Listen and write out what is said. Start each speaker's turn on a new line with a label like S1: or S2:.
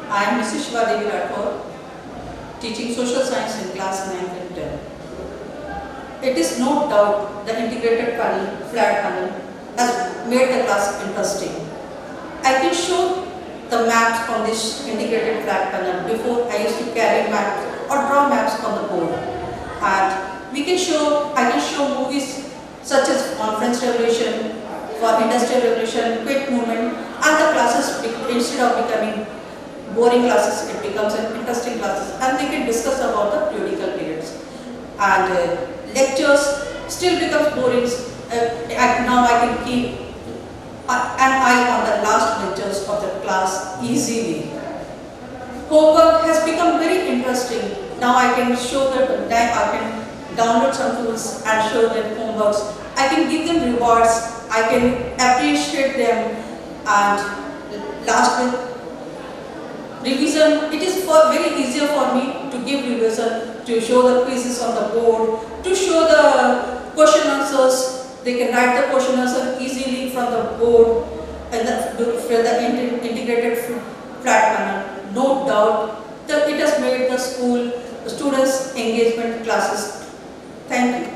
S1: I am Mrs. Shivadevi Rathore, teaching social science in class 9 and 10. It is no doubt the integrated panel, flat panel, has made the class interesting. I can show the maps on this integrated flat panel. Before I used to carry maps or draw maps on the board. And I can show movies such as Conference Revolution, for Industrial Revolution, Quick Movement, and the classes, instead of becoming boring classes, it becomes an interesting classes, and they can discuss about the periodical periods. And lectures still becomes boring, and now I can keep an eye on the last lectures of the class easily. Homework has become very interesting. Now I can show them, I can download some tools and show them homeworks. I can give them rewards, I can appreciate them, and last with revision, it is very easier for me to give revision, to show the quizzes on the board, to show the question answers. They can write the question answer easily from the board and the integrated flat panel. No doubt that it has made the school, the students' engagement classes. Thank you.